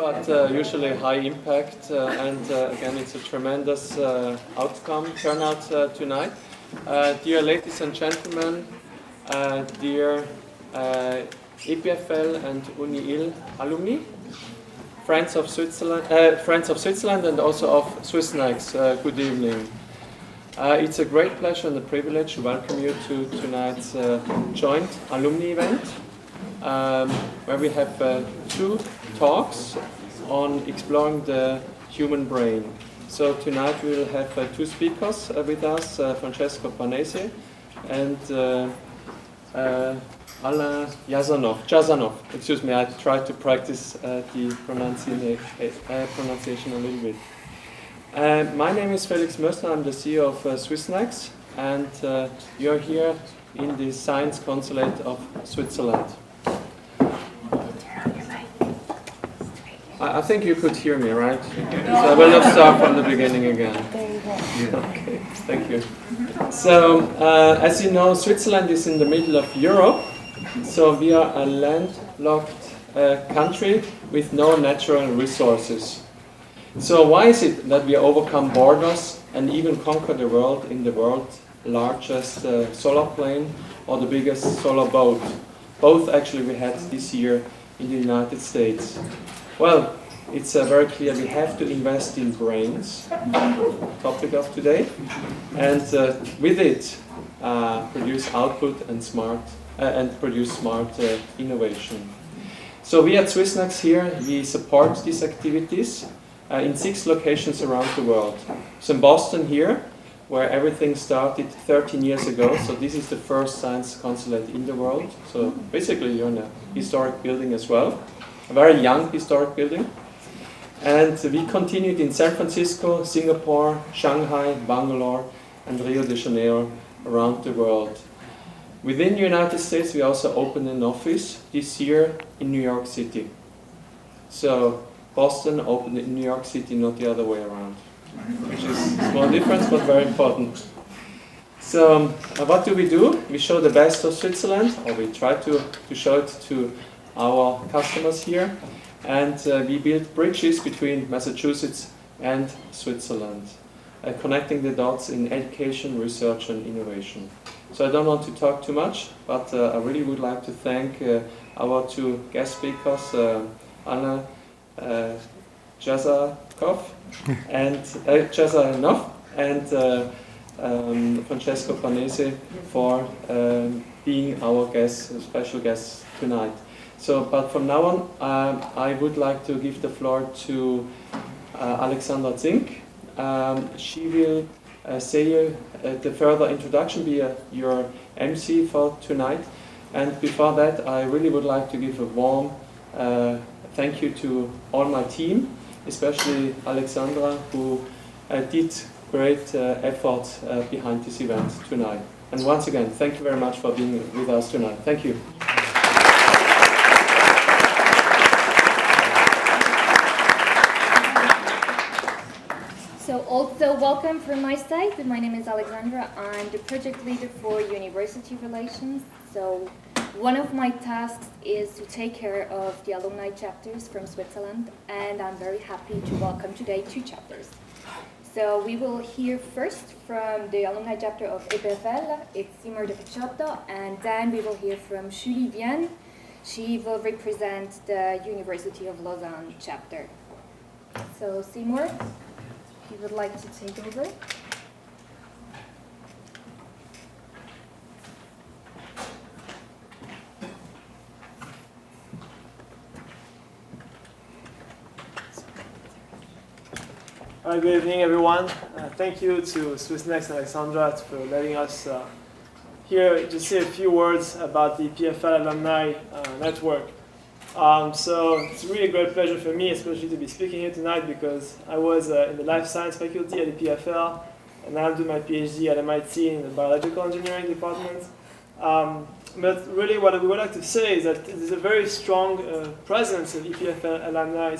But usually high impact, and again, it's a tremendous turnout tonight. Dear ladies and gentlemen, dear EPFL and UNIIL alumni, friends of Switzerland, and also of swissnex, good evening. It's a great pleasure and a privilege to welcome you to tonight's joint alumni event, where we have two talks on exploring the human brain. So tonight we will have two speakers with us, Francesco Panese and Alain Jazanov. Excuse me, I tried to practice the pronunciation a little bit. My name is Felix Mössner, I'm the CEO of swissnex, and you're here in the Science Consulate of Switzerland. I think you could hear me, right? So I will not start from the beginning again. Okay, thank you. So, as you know, Switzerland is in the middle of Europe, so we are a landlocked country with no natural resources. So why is it that we overcome borders and even conquer the world in the world's largest solar plane or the biggest solar boat? Both actually we had this year in the United States. Well, it's very clear we have to invest in brains, topic of today, and with it produce output and produce smart innovation. So we at swissnex here, we support these activities in 6 locations around the world. So in Boston here, where everything started 13 years ago, so this is the first science consulate in the world. So basically you're in a historic building as well. A very young historic building. And we continued in San Francisco, Singapore, Shanghai, Bangalore, and Rio de Janeiro around the world. Within the United States, we also opened an office this year in New York City. So Boston opened in New York City, not the other way around, which is a small difference, but very important. So what do? We show the best of Switzerland, or we try to show it to our customers here, and we build bridges between Massachusetts and Switzerland, connecting the dots in education, research and innovation. So I don't want to talk too much, but I really would like to thank our two guest speakers, Anna Jazanov and Francesco Panese for being our special guests tonight. So, but from now on, I would like to give the floor to Alexandra Zink. She will say the further introduction, be your MC for tonight. And before that, I really would like to give a warm thank you to all my team, especially Alexandra, who did great effort behind this event tonight. And once again, thank you very much for being with us tonight. Thank you. So also welcome from my side. My name is Alexandra. I'm the project leader for university relations. So one of my tasks is to take care of the alumni chapters from Switzerland, and I'm very happy to welcome today 2 chapters. So we will hear first from the alumni chapter of EPFL, it's Seymour de Picciotto, and then we will hear from Julie Vienne. She will represent the University of Lausanne chapter. So Seymour, if you would like to take over. Good evening, everyone. Thank you to swissnex and Alexandra for letting us here just say a few words about the PFL alumni network. So it's really a great pleasure for me, especially to be speaking here tonight, because I was in the life science faculty at the PFL, and now I'm doing my PhD at MIT in the biological engineering department. But really what we would like to say is that there's a very strong presence of EPFL alumni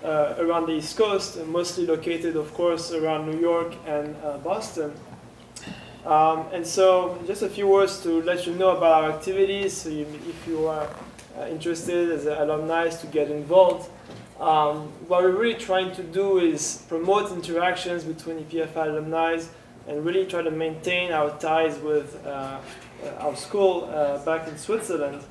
around the East Coast, mostly located, of course, around New York and Boston. And so just a few words to let you know about our activities, so if you are interested as alumni to get involved. What we're really trying to do is promote interactions between EPFL alumni and really try to maintain our ties with our school back in Switzerland.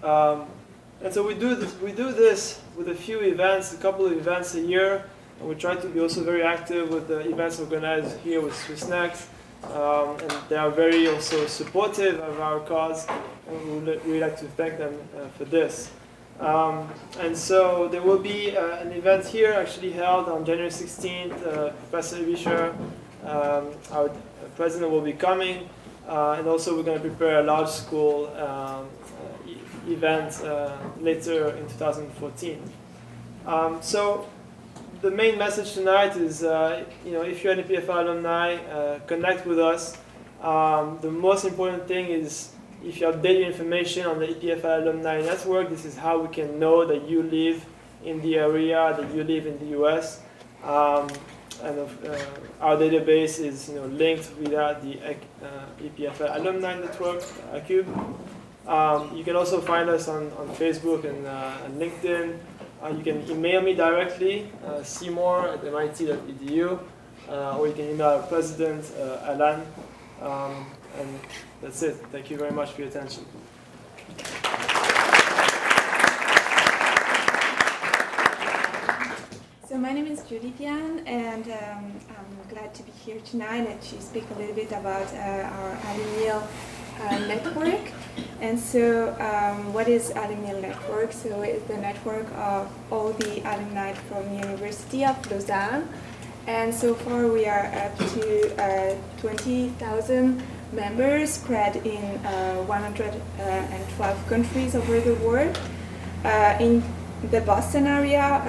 And so we do this with a few events, a couple of events a year, and we try to be also very active with the events organized here with swissnex. And they are very also supportive of our cause, and we'd like to thank them for this. And so there will be an event here actually held on January 16th. Professor Vischer, our president, will be coming, and also we're going to prepare a large school event later in 2014. So the main message tonight is, if you're an EPFL alumni, connect with us. The most important thing is if you update your information on the EPFL alumni network, this is how we can know that you live in the area, that you live in the US. Our database is linked via the EPFL alumni network, Cube. You can also find us on Facebook and LinkedIn. You can email me directly, seymour@mit.edu, or you can email our president, Alan. And that's it. Thank you very much for your attention. So my name is Julie Pian, and I'm glad to be here tonight and to speak a little bit about our Alumnial network. And so what is Alumnial network? So it's the network of all the alumni from the University of Lausanne. And so far we are up to 20,000 members spread in 112 countries over the world. In the Boston area,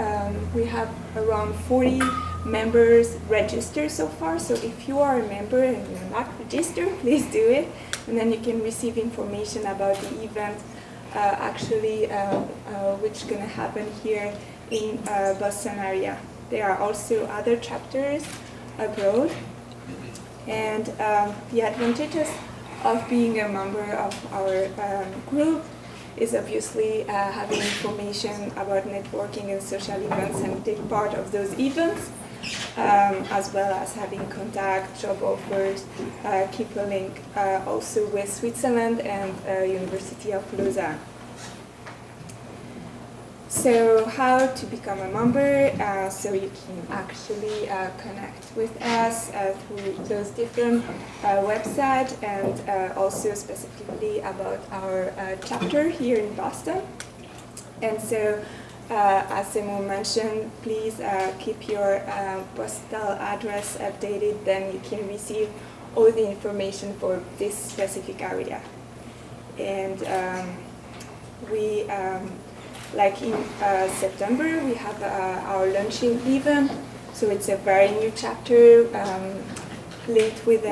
we have around 40 members registered so far. So if you are a member and you're not registered, please do it. And then you can receive information about the event which is going to happen here in Boston area. There are also other chapters abroad. And the advantages of being a member of our group is obviously having information about networking and social events and take part of those events, as well as having contact, job offers, keep a link also with Switzerland and University of Lausanne. So how to become a member? So you can actually connect with us through those different websites, and also specifically about our chapter here in Boston. And so as Simon mentioned, please keep your postal address updated, then you can receive all the information for this specific area. And like in September, we have our launching event. So it's a very new chapter linked with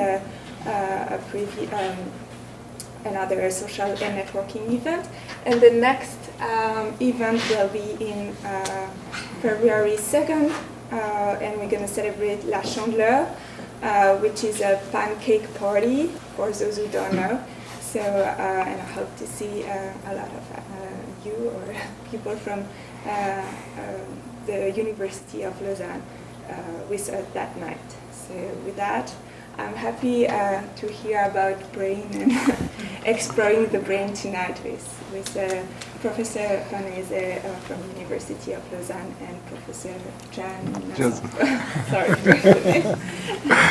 another social and networking event. And the next event will be in February 2nd, and we're going to celebrate La Chandeleur, which is a pancake party, for those who don't know. So, and I hope to see a lot of you or people from the University of Lausanne with us that night. So with that, I'm happy to hear about brain and exploring the brain tonight with Professor Panese from University of Lausanne and Professor sorry,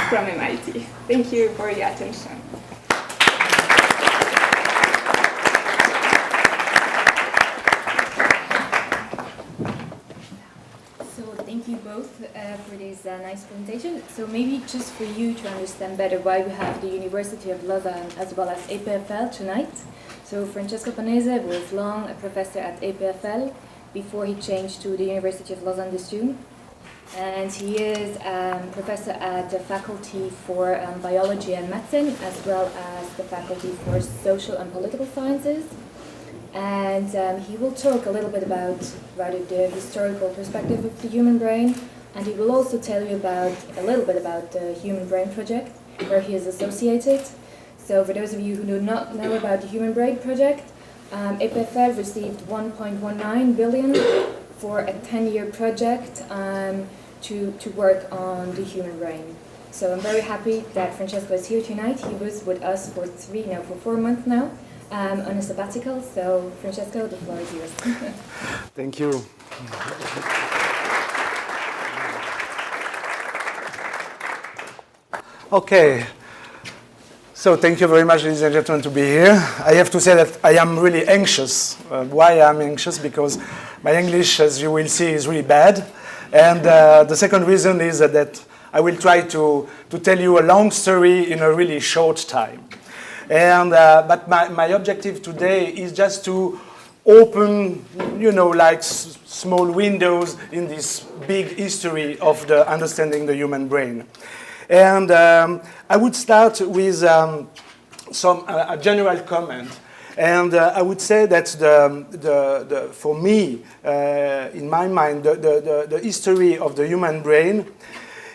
from MIT. Thank you for your attention. Thank you both for this nice presentation. So maybe just for you to understand better why we have the University of Lausanne as well as EPFL tonight. So Francesco Panese was long a professor at EPFL before he changed to the University of Lausanne this June. And he is professor at the faculty for biology and medicine, as well as the faculty for social and political sciences. And he will talk a little bit about the historical perspective of the human brain, and he will also tell you a little bit about the Human Brain Project, where he is associated. So for those of you who do not know about the Human Brain Project, EPFL received 1.19 billion for a 10-year project to work on the human brain. So I'm very happy that Francesco is here tonight. He was with us for 4 months now on a sabbatical. So Francesco, the floor is yours. Thank you. Okay. So thank you very much, ladies and gentlemen, to be here. I have to say that I am really anxious. Why I'm anxious? Because my English, as you will see, is really bad. And the second reason is that I will try to tell you a long story in a really short time. And but my objective today is just to open, like small windows in this big history of the understanding the human brain. And I would start with a general comment. And I would say that for me, in my mind, the history of the human brain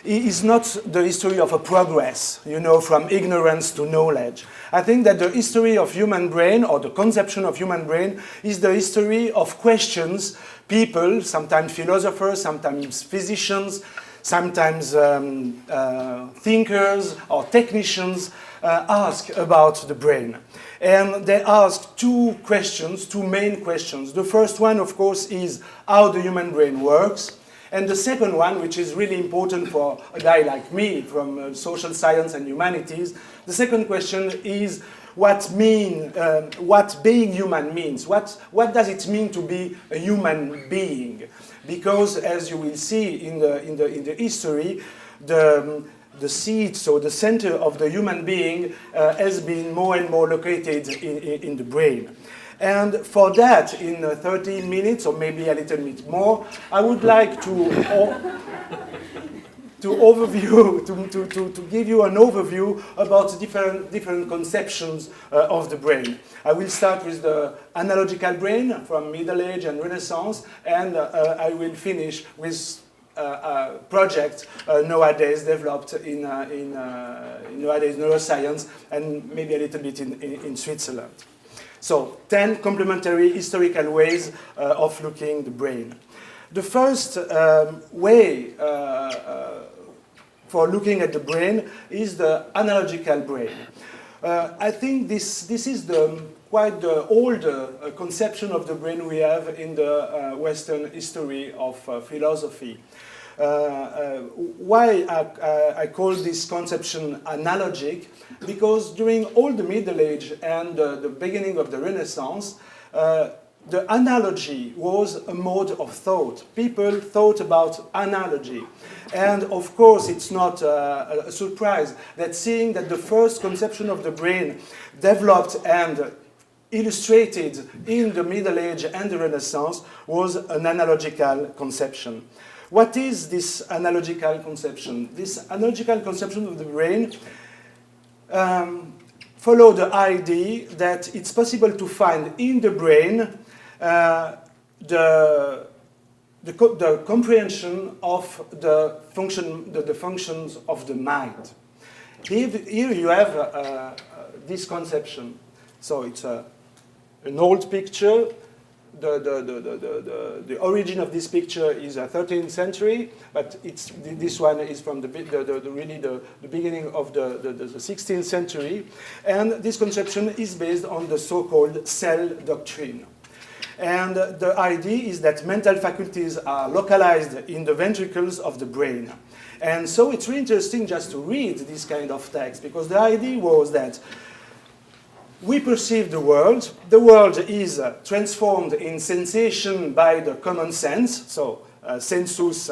is not the history of a progress, from ignorance to knowledge. I think that the history of human brain, or the conception of human brain, is the history of questions people, sometimes philosophers, sometimes physicians, sometimes thinkers or technicians ask about the brain. And they ask two main questions. The first one, of course, is how the human brain works. And the second one, which is really important for a guy like me from social science and humanities, the second question is what being human means. What does it mean to be a human being? Because, as you will see in the history, the seat, so the center of the human being, has been more and more located in the brain. And for that, in 30 minutes, or maybe a little bit more, I would like to give you an overview about different conceptions of the brain. I will start with the analogical brain from Middle Age and Renaissance, and I will finish with a project nowadays developed in nowadays neuroscience and maybe a little bit in Switzerland. So 10 complementary historical ways of looking at the brain. The first way for looking at the brain is the analogical brain. I think this is quite the old conception of the brain we have in the Western history of philosophy. Why I call this conception analogic? Because during all the Middle Age and the beginning of the Renaissance, the analogy was a mode of thought. People thought about analogy. And of course, it's not a surprise that seeing that the first conception of the brain developed and illustrated in the Middle Age and the Renaissance was an analogical conception. What is this analogical conception? This analogical conception of the brain follows the idea that it's possible to find in the brain the comprehension of the functions of the mind. Here you have this conception. So it's an old picture. The origin of this picture is 13th century, but this one is from the beginning of the 16th century, and this conception is based on the so-called cell doctrine. And the idea is that mental faculties are localized in the ventricles of the brain. And so it's really interesting just to read this kind of text, because the idea was that we perceive the world is transformed in sensation by the common sense, so sensus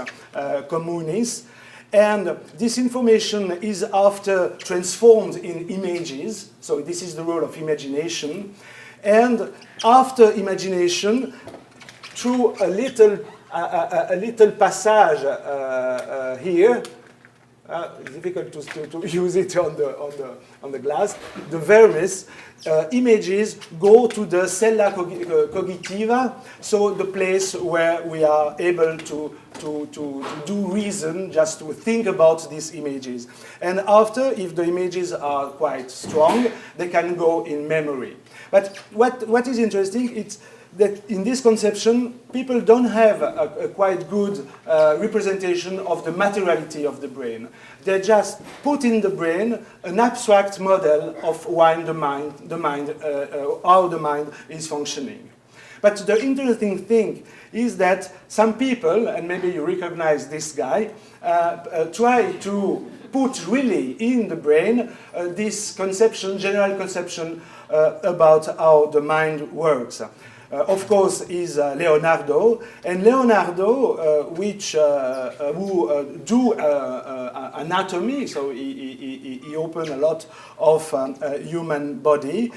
communis, and this information is after transformed in images, so this is the role of imagination, and after imagination, through a little passage here, it's difficult to use it on the glass. The vermis, images go to the cella cognitiva, so the place where we are able to do reason, just to think about these images. And after, if the images are quite strong, they can go in memory. But what is interesting, it's that in this conception, people don't have a quite good representation of the materiality of the brain. They just put in the brain an abstract model of how the mind is functioning. But the interesting thing is that some people, and maybe you recognize this guy, try to put really in the brain this conception, general conception about how the mind works. Of course, is Leonardo, and Leonardo, who do anatomy, so he opened a lot of human body,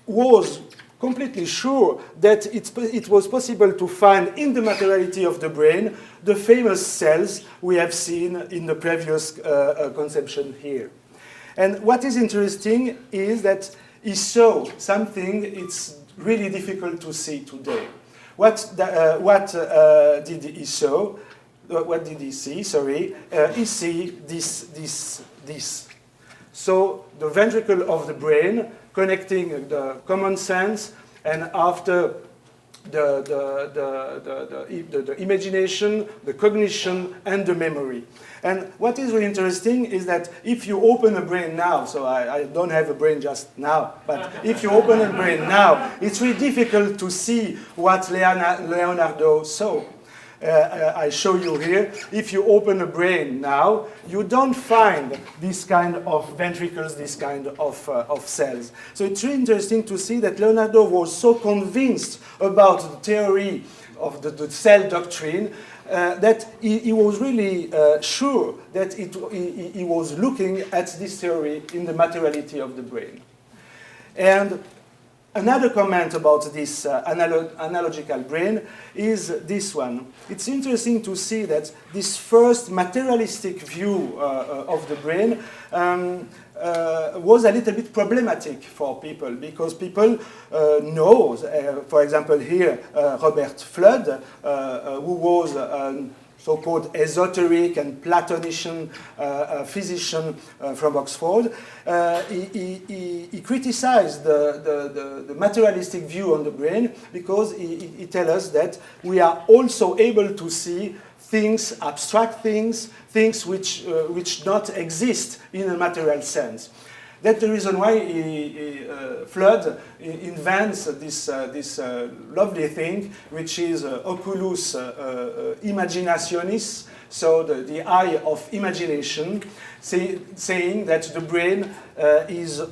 was completely sure that it was possible to find in the materiality of the brain the famous cells we have seen in the previous conception here. And what is interesting is that he saw something it's really difficult to see today. What did he saw? What did he see? Sorry, he see this. So the ventricle of the brain connecting the common sense and after the imagination, the cognition, and the memory. And what is really interesting is that if you open a brain now, so I don't have a brain just now, but if you open a brain now, it's really difficult to see what Leonardo saw. I show you here. If you open a brain now, you don't find this kind of ventricles, this kind of cells. So it's really interesting to see that Leonardo was so convinced about the theory of the cell doctrine that he was really sure that he was looking at this theory in the materiality of the brain. And another comment about this analogical brain is this one. It's interesting to see that this first materialistic view of the brain was a little bit problematic for people because people know, for example here, Robert Fludd, who was so-called esoteric and Platonician physician from Oxford, he criticized the materialistic view on the brain because he tells us that we are also able to see things, abstract things, things which not exist in a material sense. That's the reason why Fludd invents this lovely thing, which is oculus imaginationis, so the eye of imagination, saying that the brain is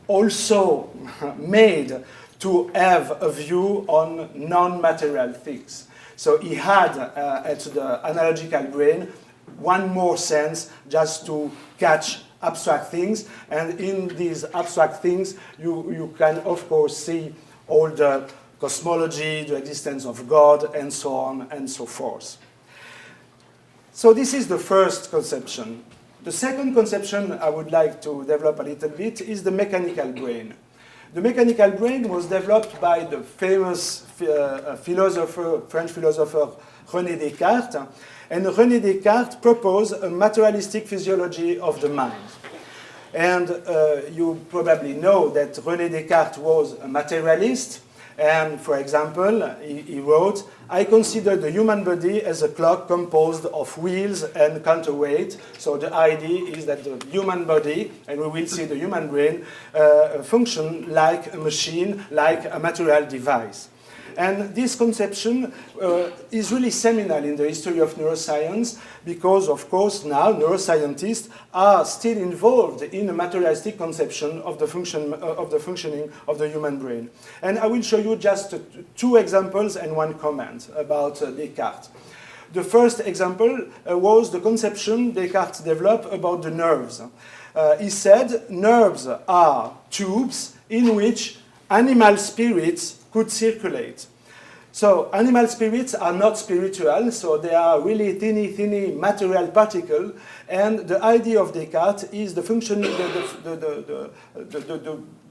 also made to have a view on non-material things. So he had at the analogical brain one more sense just to catch abstract things, and in these abstract things you can of course see all the cosmology, the existence of God, and so on and so forth. So this is the first conception. The second conception I would like to develop a little bit is the mechanical brain. The mechanical brain was developed by the famous French philosopher René Descartes, and René Descartes proposed a materialistic physiology of the mind. And you probably know that René Descartes was a materialist, and for example, he wrote, "I consider the human body as a clock composed of wheels and counterweight." So the idea is that the human body, and we will see the human brain, function like a machine, like a material device. And this conception is really seminal in the history of neuroscience because, of course, now neuroscientists are still involved in a materialistic conception of the functioning of the human brain. And I will show you just two examples and one comment about Descartes. The first example was the conception Descartes developed about the nerves. He said nerves are tubes in which animal spirits could circulate. So animal spirits are not spiritual, so they are really tiny material particle. And the idea of Descartes is the function, the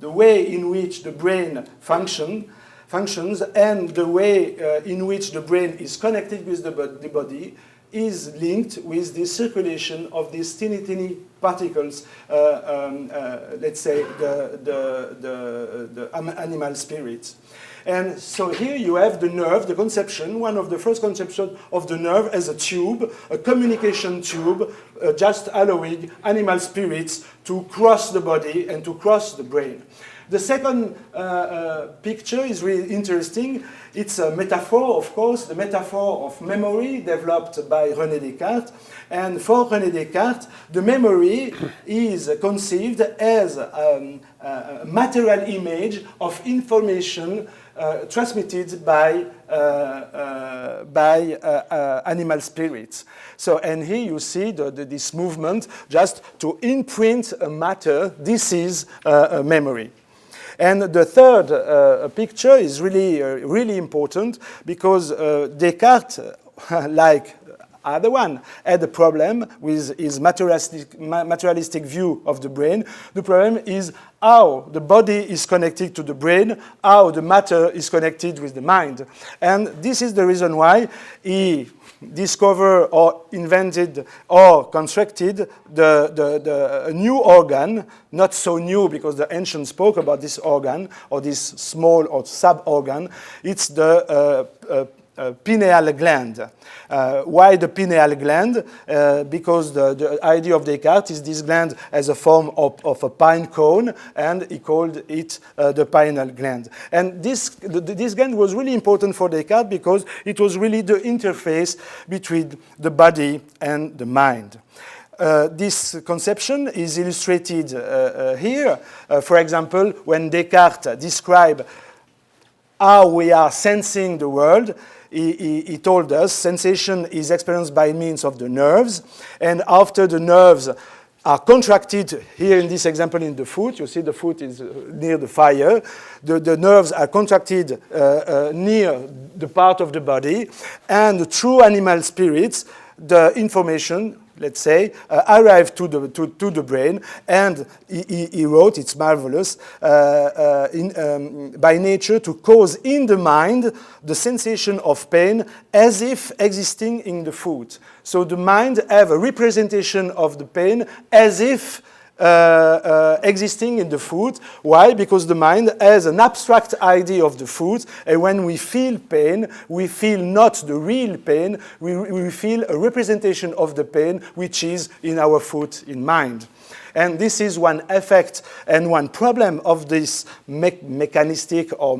way in which the brain functions, and the way in which the brain is connected with the body is linked with the circulation of these tiny particles, let's say the animal spirits. And so here you have the nerve, the conception, one of the first conceptions of the nerve as a tube, a communication tube, just allowing animal spirits to cross the body and to cross the brain. The second picture is really interesting. It's a metaphor, of course, the metaphor of memory developed by René Descartes. And for René Descartes, the memory is conceived as a material image of information transmitted by animal spirits. So, and here you see this movement just to imprint a matter. This is a memory. And the third picture is really important because Descartes, like other one, had a problem with his materialistic view of the brain. The problem is how the body is connected to the brain, how the matter is connected with the mind. And this is the reason why he discovered or invented or constructed a new organ, not so new because the ancients spoke about this organ or this small or sub-organ. It's the pineal gland. Why the pineal gland? Because the idea of Descartes is this gland as a form of a pine cone, and he called it the pineal gland. And this gland was really important for Descartes because it was really the interface between the body and the mind. This conception is illustrated here. For example, when Descartes described how we are sensing the world, he told us sensation is experienced by means of the nerves, and after the nerves are contracted, here in this example in the foot, you see the foot is near the fire, the nerves are contracted near the part of the body, and through animal spirits, the information, let's say, arrived to the brain, and he wrote, it's marvelous, by nature to cause in the mind the sensation of pain as if existing in the foot. So the mind have a representation of the pain as if existing in the foot. Why? Because the mind has an abstract idea of the foot, and when we feel pain, we feel not the real pain, we feel a representation of the pain which is in our foot in mind. And this is one effect and one problem of this mechanistic or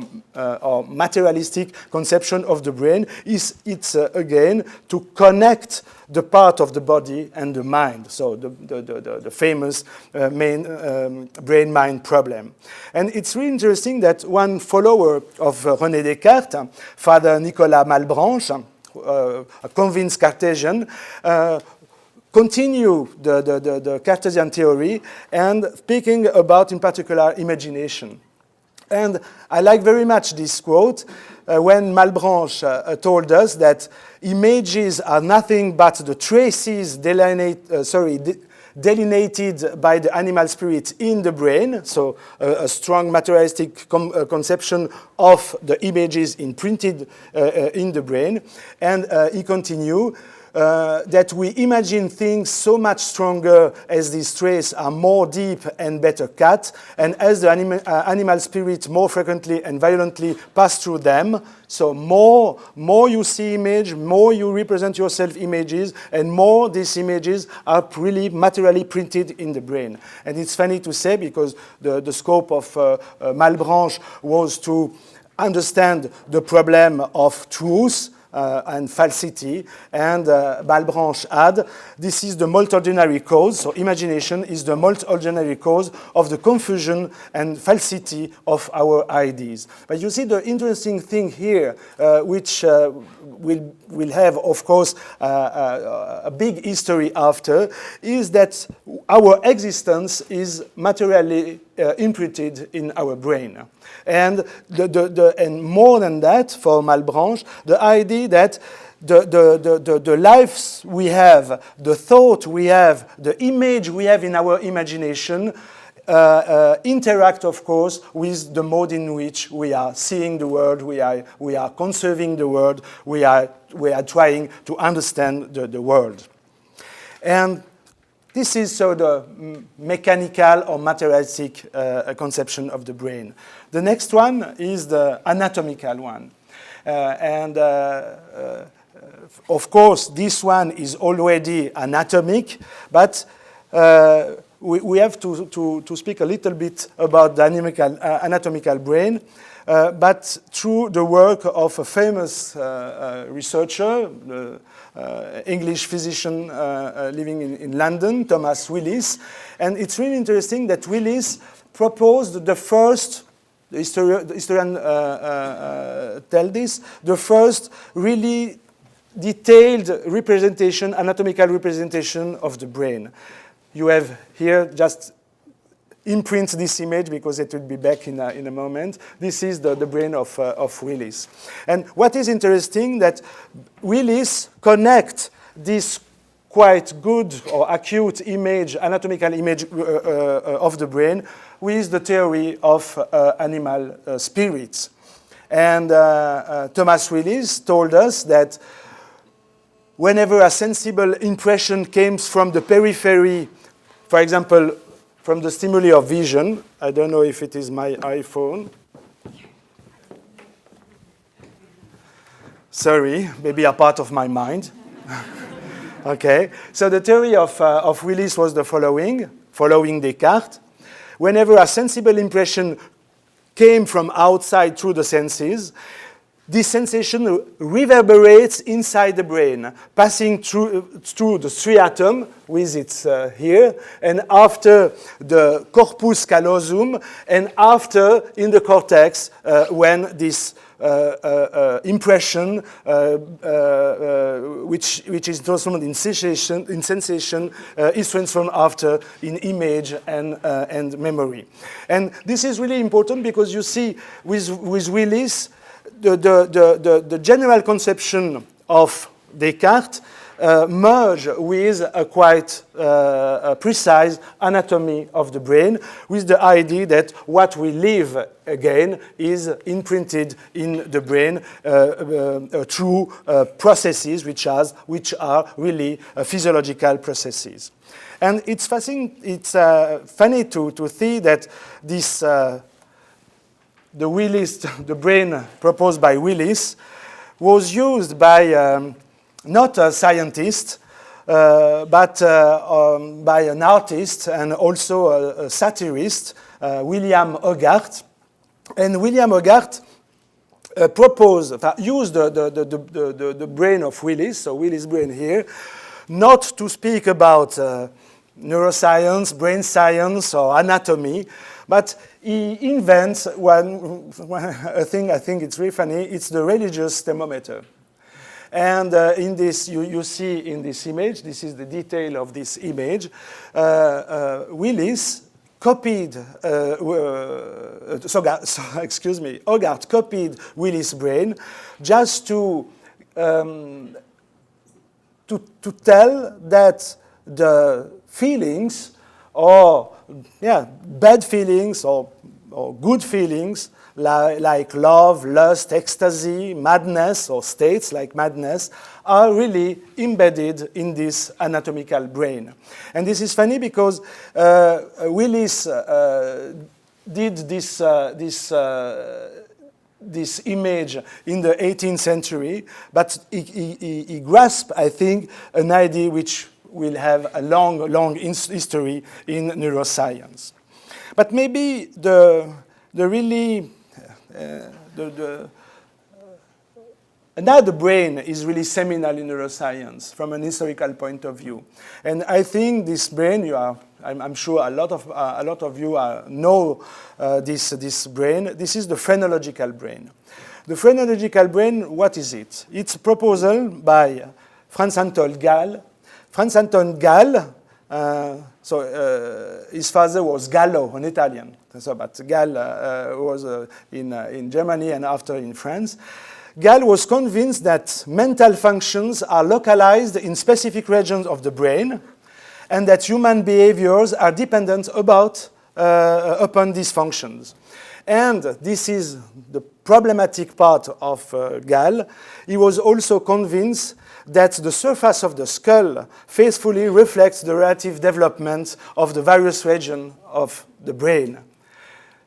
materialistic conception of the brain is it's again to connect the part of the body and the mind. So the famous brain-mind problem. And it's really interesting that one follower of René Descartes, Father Nicolas Malebranche, a convinced Cartesian, continue the Cartesian theory and speaking about, in particular, imagination. And I like very much this quote when Malebranche told us that images are nothing but the traces delineated by the animal spirit in the brain, so a strong materialistic conception of the images imprinted in the brain. And he continued, that we imagine things so much stronger as these traces are more deep and better cut, and as the animal spirit more frequently and violently pass through them, so more you see image, more you represent yourself images, and more these images are really materially printed in the brain. And it's funny to say because the scope of Malebranche was to understand the problem of truth, and falsity, and Malebranche had, this is the multi-ordinary cause, so imagination is the multi-ordinary cause of the confusion and falsity of our ideas. But you see the interesting thing here, which will have, of course, a big history after, is that our existence is materially imprinted in our brain. And and more than that, for Malebranche, the idea that the lives we have, the thought we have, the image we have in our imagination interact, of course, with the mode in which we are seeing the world, we are conserving the world, we are trying to understand the world. And this is so the mechanical or materialistic conception of the brain. The next one is the anatomical one. Of course, this one is already anatomic, but we have to speak a little bit about the anatomical brain, but through the work of a famous researcher, English physician living in London, Thomas Willis. And it's really interesting that Willis proposed the first, the historian tell this, the first really detailed representation, anatomical representation of the brain. You have here just imprint this image because it will be back in a moment. This is the brain of Willis. And what is interesting that Willis connect this quite good or acute image, anatomical image of the brain with the theory of animal spirits. And Thomas Willis told us that whenever a sensible impression came from the periphery, for example, from the stimuli of vision, I don't know if it is my iPhone. Sorry, maybe a part of my mind. Okay, so the theory of Willis was the following Descartes. Whenever a sensible impression came from outside through the senses, this sensation reverberates inside the brain, passing through the striatum, with its here, and after the corpus callosum, and after in the cortex, when this impression, which is transformed in sensation, is transformed after in image and memory. And this is really important because you see with Willis, the general conception of Descartes merge with a quite precise anatomy of the brain, with the idea that what we live again is imprinted in the brain through processes which are really physiological processes. And it's fascinating. It's funny to see that this. The Willis, the brain proposed by Willis, was used by not a scientist, but by an artist and also a satirist, William Hogarth. And William Hogarth used the brain of Willis, so Willis' brain here, not to speak about neuroscience, brain science, or anatomy, but he invents a thing I think it's really funny. It's the religious thermometer. And in this, you see in this image, this is the detail of this image, Willis copied, Hogarth copied Willis' brain just to tell that the feelings or bad feelings or good feelings like love, lust, ecstasy, madness, or states like madness are really embedded in this anatomical brain. And this is funny because Willis did this image in the 18th century, but he grasped, I think, an idea which will have a long history in neuroscience. But maybe another brain is really seminal in neuroscience from an historical point of view. And I think this brain, I'm sure a lot of you know this brain. This is the phrenological brain. The phrenological brain, what is it? It's a proposal by Franz Anton Gall. Franz Anton Gall, his father was Gallo, an Italian. But Gall was in Germany and after in France. Gall was convinced that mental functions are localized in specific regions of the brain and that human behaviors are dependent upon these functions. And this is the problematic part of Gall. He was also convinced that the surface of the skull faithfully reflects the relative development of the various regions of the brain.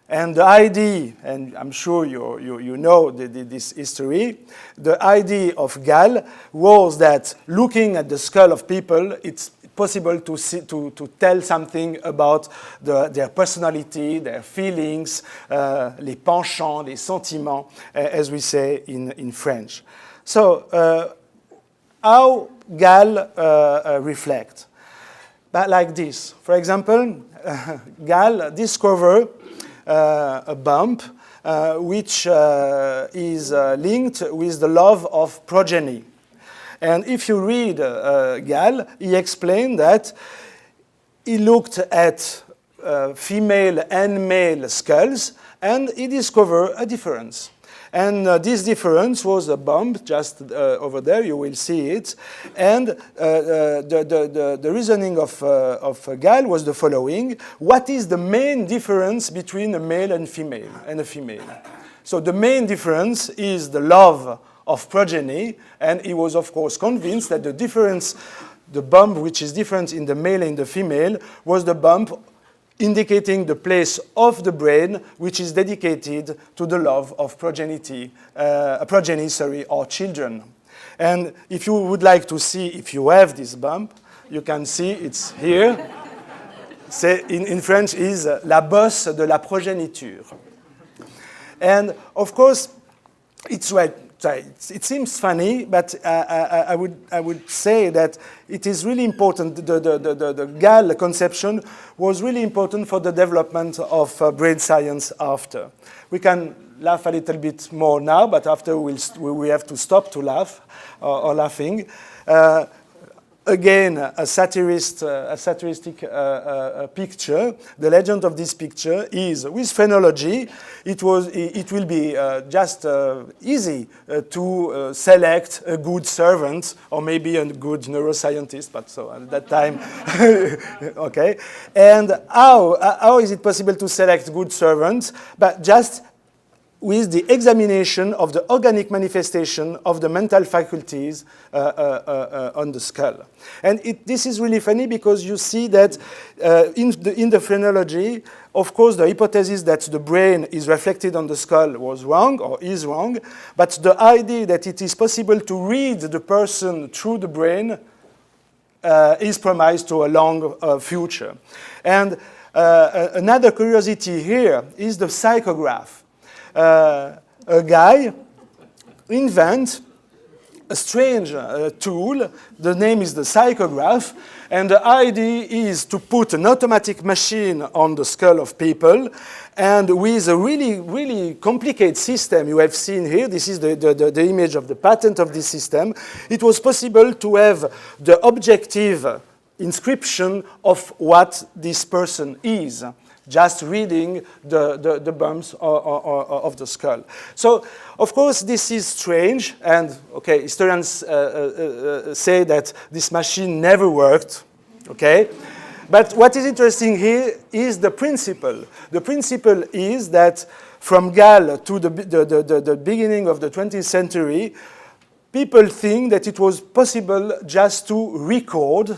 And the idea, and I'm sure you know this history, the idea of Gall was that looking at the skull of people, it's possible to tell something about their personality, their feelings, les penchants, les sentiments, as we say in French. So how Gall reflect? But like this. For example, Gall discovered a bump which is linked with the love of progeny. And if you read Gall, he explained that he looked at female and male skulls and he discovered a difference. And this difference was a bump just over there, you will see it. And the reasoning of Gall was the following. What is the main difference between a male and a female? So the main difference is the love of progeny, and he was of course convinced that the bump which is different in the male and the female was the bump indicating the place of the brain which is dedicated to the love of progeny, or children. And if you would like to see if you have this bump, you can see it's here. In French is la bosse de la progéniture. And of course, it's right. It seems funny, but I would say that it is really important. The Gall conception was really important for the development of brain science after. We can laugh a little bit more now, but after we have to stop to laugh or laughing. Again, a satiristic picture. The legend of this picture is with phrenology. It will be just easy to select a good servant or maybe a good neuroscientist. But so at that time, okay. And how is it possible to select good servants? But just with the examination of the organic manifestation of the mental faculties on the skull. And this is really funny because you see that in the phrenology, of course, the hypothesis that the brain is reflected on the skull was wrong or is wrong, but the idea that it is possible to read the person through the brain is promised to a long future. And another curiosity here is the psychograph. A guy invents a strange tool. The name is the psychograph, and the idea is to put an automatic machine on the skull of people, and with a really, really complicated system you have seen here. This is the image of the patent of this system. It was possible to have the objective inscription of what this person is, just reading the bumps of the skull. So, of course, this is strange, and okay, historians say that this machine never worked, okay? But what is interesting here is the principle. The principle is that from Gall to the beginning of the 20th century, people think that it was possible just to record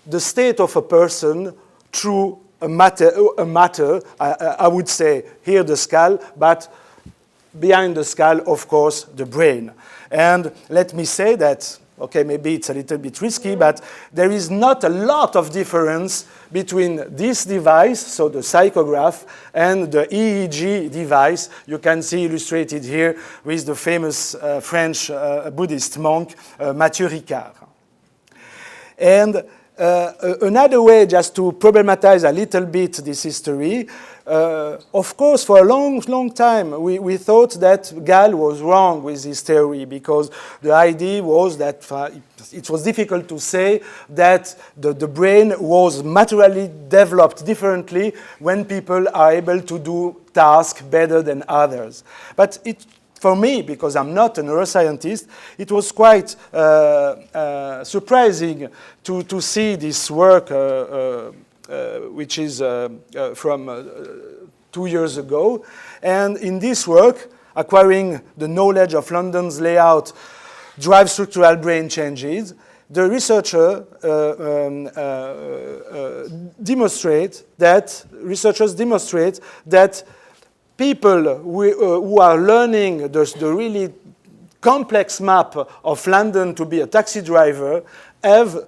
the state of a person through a matter, I would say here the skull, but behind the skull, of course, the brain. And let me say that, okay, maybe it's a little bit risky, but there is not a lot of difference between this device, so the psychograph, and the EEG device. You can see illustrated here with the famous French Buddhist monk, Mathieu Ricard. And another way just to problematize a little bit this history, of course, for a long time, we thought that Gall was wrong with his theory because the idea was that it was difficult to say that the brain was materially developed differently when people are able to do tasks better than others. But for me, because I'm not a neuroscientist, it was quite surprising to see this work, which is from 2 years ago. And in this work, acquiring the knowledge of London's layout drive structural brain changes, the researchers demonstrate that people who are learning the really complex map of London to be a taxi driver have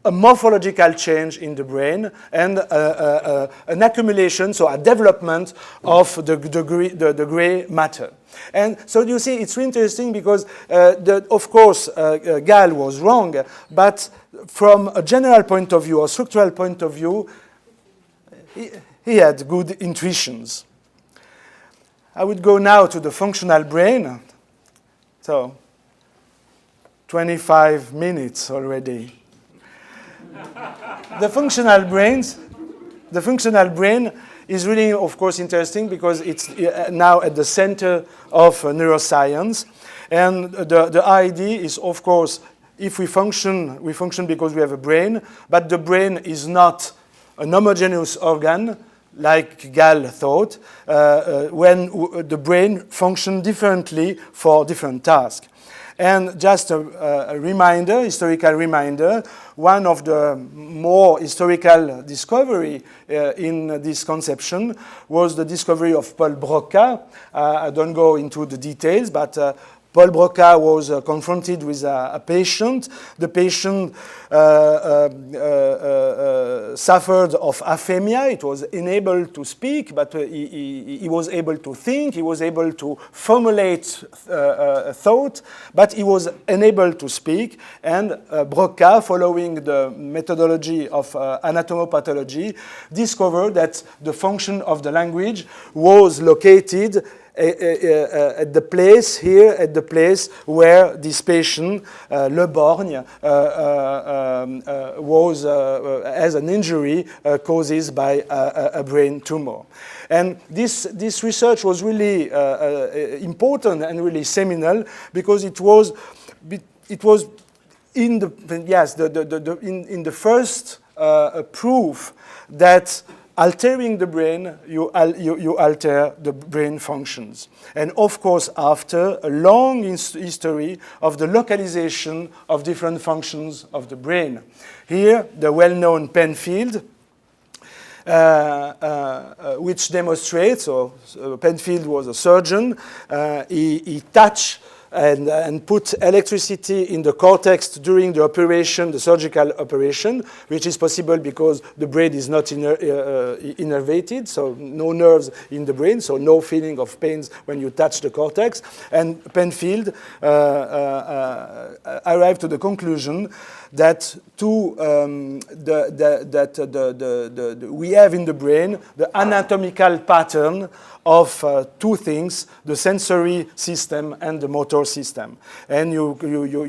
a morphological change in the brain and an accumulation, so a development of the gray matter. And so you see, it's really interesting because, of course, Gall was wrong, but from a general point of view or structural point of view, he had good intuitions. I would go now to the functional brain. So, 25 minutes already. The functional brain is really, of course, interesting because it's now at the center of neuroscience. And the idea is, of course, if we function because we have a brain, but the brain is not an homogeneous organ, like Gall thought, when the brain functions differently for different tasks. And just a reminder, historical reminder, one of the more historical discovery in this conception was the discovery of Paul Broca. I don't go into the details, but Paul Broca was confronted with a patient. The patient suffered of aphemia. It was unable to speak, but he was able to think. He was able to formulate thought, but he was unable to speak. And Broca, following the methodology of Anatomo-pathology, discovered that the function of the language was located at the place here, at the place where this patient, Le Borgne, has an injury caused by a brain tumor. And this research was really important and really seminal because it was in the first proof that altering the brain, you alter the brain functions. And of course, after a long history of the localization of different functions of the brain. Here, the well-known Penfield, which demonstrates, Penfield was a surgeon, he touched and put electricity in the cortex during the operation, the surgical operation, which is possible because the brain is not innervated, so no nerves in the brain, so no feeling of pains when you touch the cortex. And Penfield arrived to the conclusion that we have in the brain the anatomical pattern of two things, the sensory system and the motor system. And you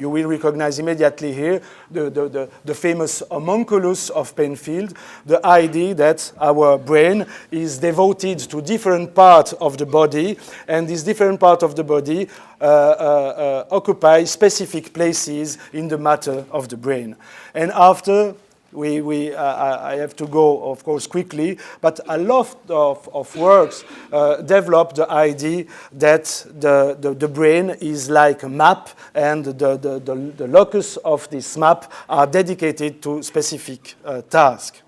will recognize immediately here the famous homunculus of Penfield, the idea that our brain is devoted to different parts of the body, and these different parts of the body occupy specific places in the matter of the brain. And after, I have to go, of course, quickly, but a lot of works develop the idea that the brain is like a map, and the locus of this map are dedicated to specific tasks.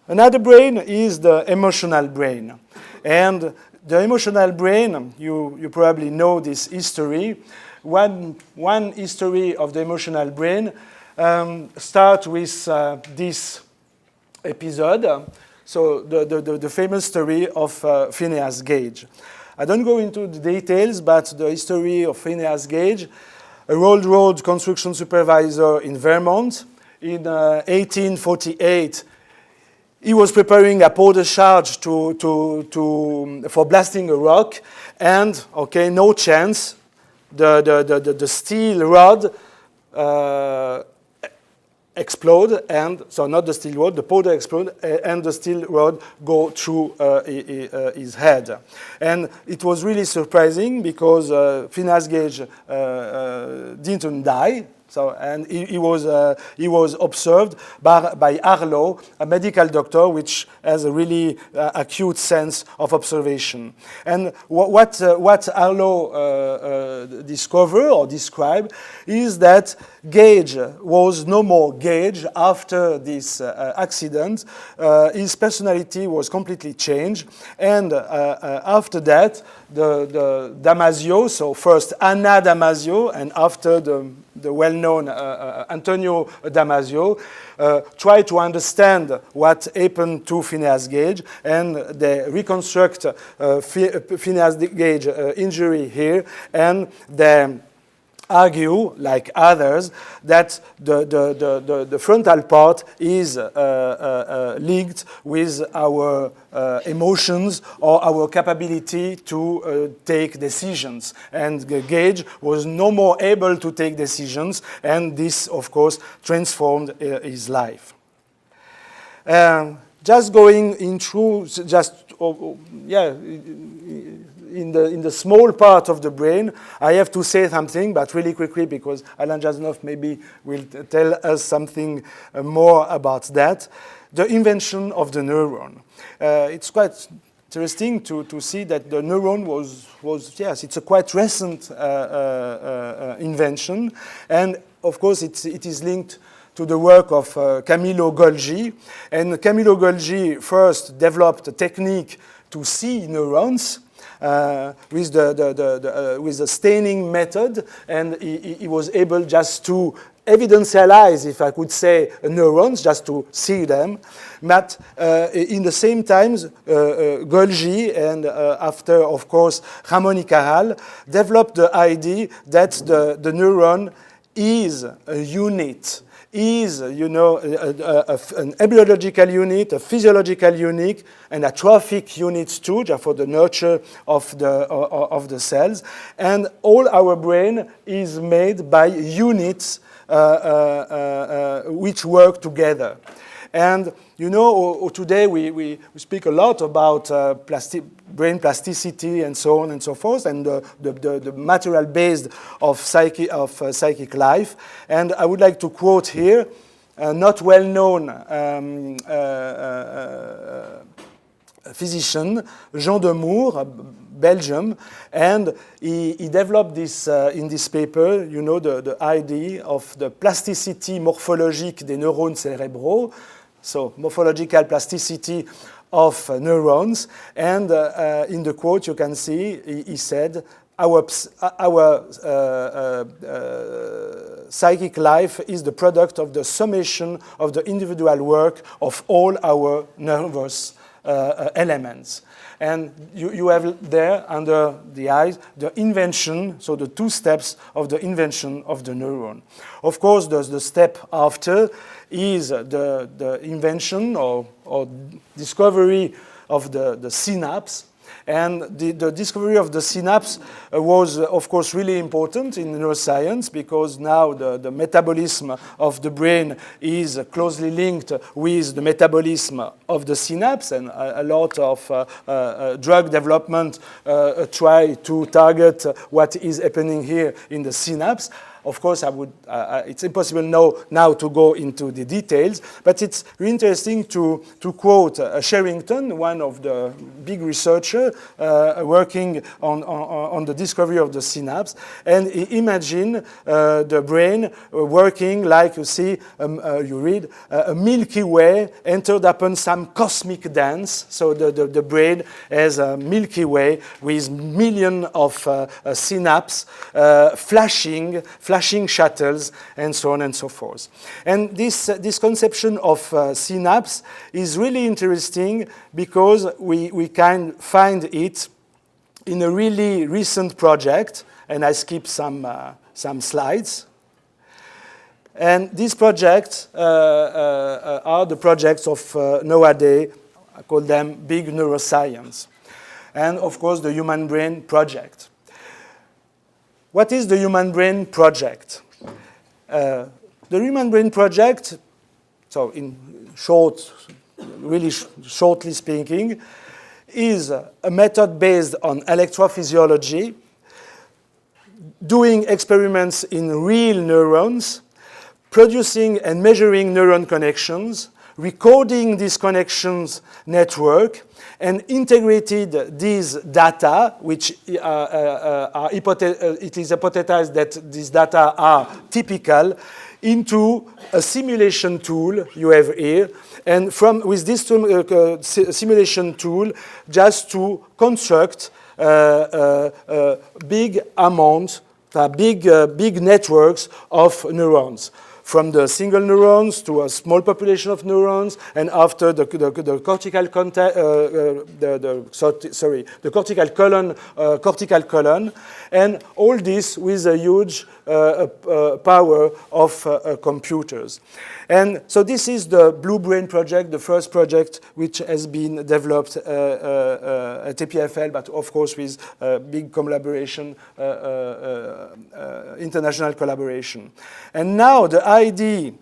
Another brain is the emotional brain. And the emotional brain, you probably know this history. One history of the emotional brain start with this episode, so the famous story of Phineas Gage. I don't go into the details, but the history of Phineas Gage, a railroad construction supervisor in Vermont. In 1848, he was preparing a powder charge for blasting a rock, and no chance, the steel rod explode, and so not the steel rod, the powder explode, and the steel rod go through his head. And it was really surprising because Phineas Gage didn't die. So, and he was observed by Arlo, a medical doctor, which has a really acute sense of observation. And what Arlo discovered or described is that Gage was no more Gage after this accident. His personality was completely changed, and after that, the Damasio, so first Anna Damasio, and after the well-known Antonio Damasio, try to understand what happened to Phineas Gage, and they reconstruct Phineas Gage injury here, and they argue, like others, that the frontal part is linked with our emotions or our capability to take decisions. And Gage was no more able to take decisions, and this, of course, transformed his life. Just going in through, in the small part of the brain, I have to say something, but really quickly, because Alain Jasnov maybe will tell us something more about that. The invention of the neuron. It's quite interesting to see that the neuron was yes, it's a quite recent invention, and of course it is linked to the work of Camillo Golgi. And Camillo Golgi first developed a technique to see neurons, with the staining method, and he was able just to evidentialize, if I could say, neurons, just to see them. But in the same times, Golgi and after, of course, Ramon y Cajal developed the idea that the neuron is a unit, is, you know, an embryological unit, a physiological unit, and a trophic units too, for the nurture of the cells. And all our brain is made by units which work together. And you know, today we speak a lot about brain plasticity and so on and so forth, and the material base of psychic life. And I would like to quote here a not well-known physician, Jean de Moore, Belgium, and he developed this in this paper, you know, the idea of the plasticity morphologique des neurones cérébraux, so morphological plasticity of neurons. And in the quote you can see, he said, our psychic life is the product of the summation of the individual work of all our nervous elements. And you have there under the eyes the invention, so the two steps of the invention of the neuron. Of course, the step after is the invention or discovery of the synapse. And the discovery of the synapse was, of course, really important in neuroscience, because now the metabolism of the brain is closely linked with the metabolism of the synapse, and a lot of drug development try to target what is happening here in the synapse. Of course, it's impossible now to go into the details, but it's really interesting to quote Sherrington, one of the big researchers working on the discovery of the synapse, and he imagined the brain working like, you see, you read, a Milky Way entered upon some cosmic dance. So the brain has a Milky Way with millions of synapses flashing shuttles, and so on and so forth. And this conception of synapse is really interesting, because we can find it in a really recent project, and I skip some slides. And these projects are the projects of nowadays. I call them big neuroscience. And of course, the Human Brain Project. What is the Human Brain Project? The Human Brain Project, so in short, really shortly speaking, is a method based on electrophysiology. doing experiments in real neurons, producing and measuring neuron connections, recording these connections network, and integrated these data, which it is hypothesized that these data are typical, into a simulation tool you have here. And with this simulation tool, just to construct big amount, big networks of neurons, from the single neurons to a small population of neurons, and after the cortical colon, and all this with a huge power of computers. And so this is the Blue Brain project, the first project which has been developed at EPFL, but of course with big collaboration, international collaboration. And now the idea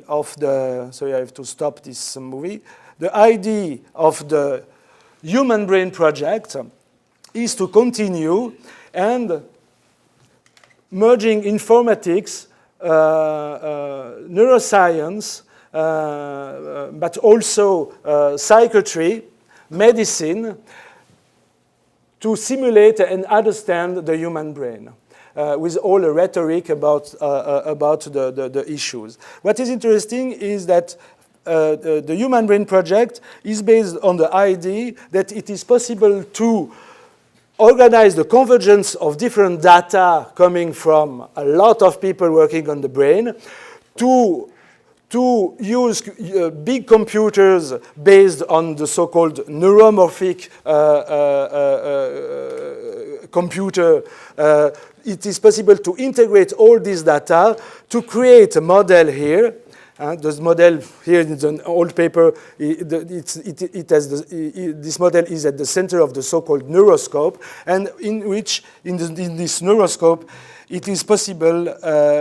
of the, sorry, I have to stop this movie. The idea of the Human Brain project is to continue and merging informatics, neuroscience, but also psychiatry, medicine, to simulate and understand the human brain. With all the rhetoric about the issues. What is interesting is that the Human Brain project is based on the idea that it is possible to organize the convergence of different data coming from a lot of people working on the brain to use big computers based on the so-called neuromorphic computer. It is possible to integrate all this data to create a model here. This model here is an old paper. This model is at the center of the so-called neuroscope, and in this neuroscope, it is possible,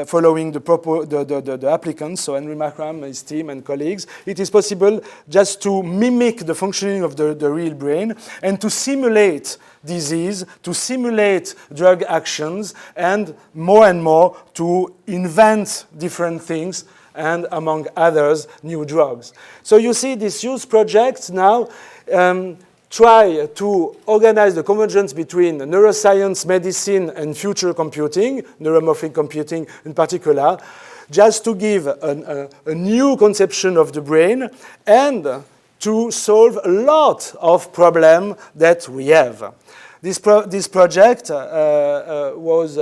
following the applicants, so Henry Markram, his team and colleagues, it is possible just to mimic the functioning of the real brain and to simulate disease, to simulate drug actions, and more to invent different things, and among others, new drugs. So you see this huge project now try to organize the convergence between neuroscience, medicine, and future computing, neuromorphic computing in particular, just to give a new conception of the brain and to solve a lot of problems that we have. This project was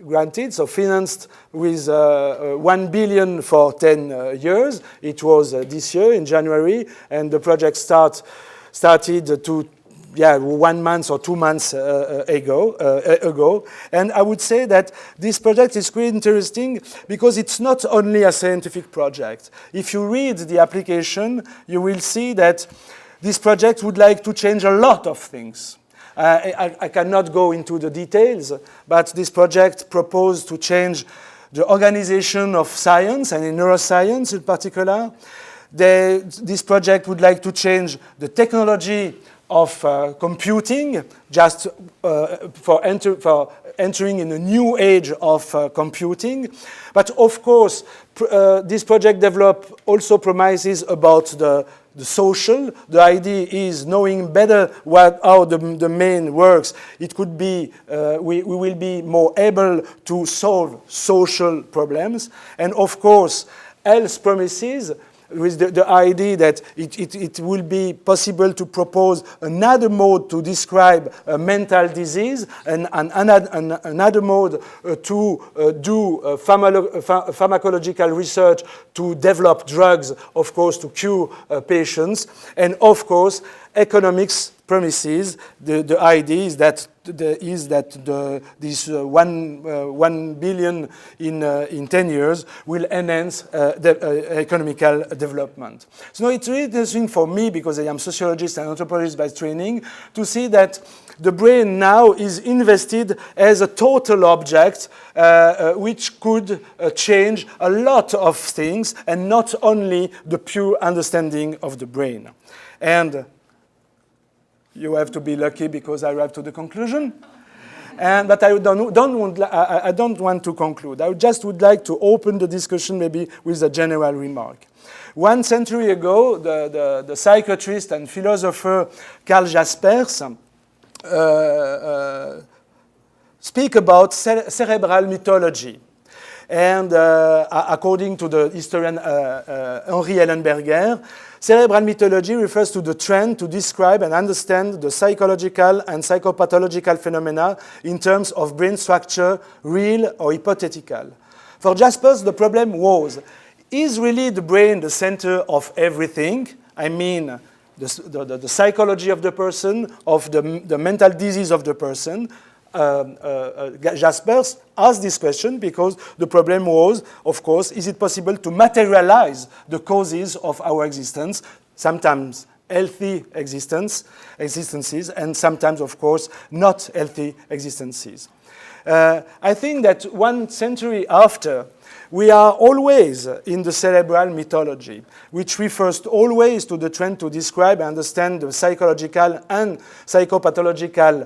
granted, so financed with 1 billion for 10 years. It was this year in January, and the project started 1 month or 2 months ago. And I would say that this project is quite interesting because it's not only a scientific project. If you read the application, you will see that this project would like to change a lot of things. I cannot go into the details, but this project proposed to change the organization of science, and in neuroscience in particular. This project would like to change the technology of computing, just for entering in a new age of computing. But of course, this project also promises about the social. The idea is knowing better how the brain works. It could be, we will be more able to solve social problems. And of course, health promises, with the idea that it will be possible to propose another mode to describe a mental disease and another mode to do pharmacological research to develop drugs, of course, to cure patients. And of course, economics premises, the idea is that this 1 billion in 10 years will enhance the economical development. So it's really interesting for me, because I am sociologist and anthropologist by training, to see that the brain now is invested as a total object which could change a lot of things, and not only the pure understanding of the brain. And You have to be lucky because I arrived to the conclusion. But I don't want to conclude. I just would like to open the discussion maybe with a general remark. 1 century ago, the psychiatrist and philosopher Karl Jaspers speak about cerebral mythology. And according to the historian Henri Ellenberger, cerebral mythology refers to the trend to describe and understand the psychological and psychopathological phenomena in terms of brain structure, real or hypothetical. For Jaspers, the problem was, is really the brain the center of everything? I mean, the psychology of the person, of the mental disease of the person. Jaspers asked this question because the problem was, of course, is it possible to materialize the causes of our existence, sometimes healthy existences, and sometimes, of course, not healthy existences. I think that 1 century after, we are always in the cerebral mythology, which refers always to the trend to describe and understand the psychological and psychopathological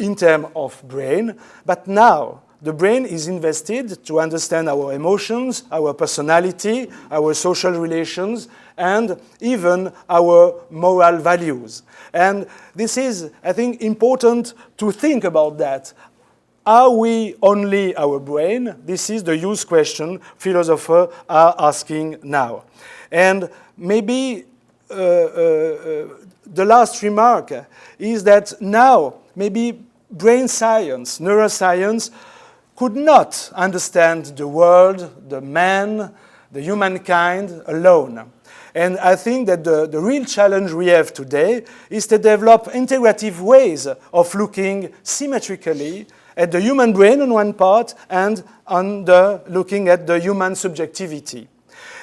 in terms of brain. But now, the brain is invested to understand our emotions, our personality, our social relations, and even our moral values. And this is, I think, important to think about that. Are we only our brain? This is the use question philosophers are asking now. And maybe the last remark is that now maybe brain science, neuroscience, could not understand the world, the man, the humankind alone. And I think that the real challenge we have today is to develop integrative ways of looking symmetrically at the human brain on one part and looking at the human subjectivity.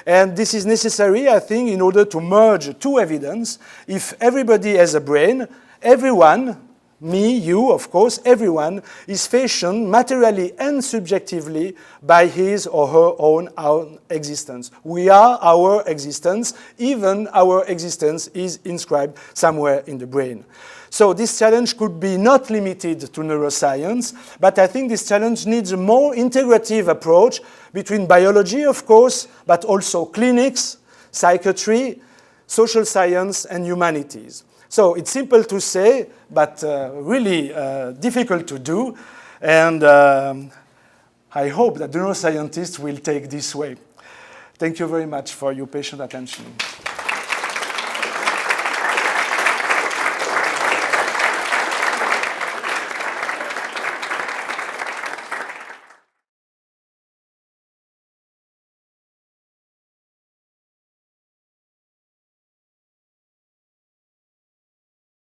And this is necessary, I think, in order to merge 2 evidence. If everybody has a brain, everyone, me, you, of course, everyone is fashioned materially and subjectively by his or her own existence. We are our existence, even our existence is inscribed somewhere in the brain. So this challenge could be not limited to neuroscience, but I think this challenge needs a more integrative approach between biology, of course, but also clinics, psychiatry, social science, and humanities. So it's simple to say, but really difficult to do. And I hope that the neuroscientists will take this way. Thank you very much for your patient attention.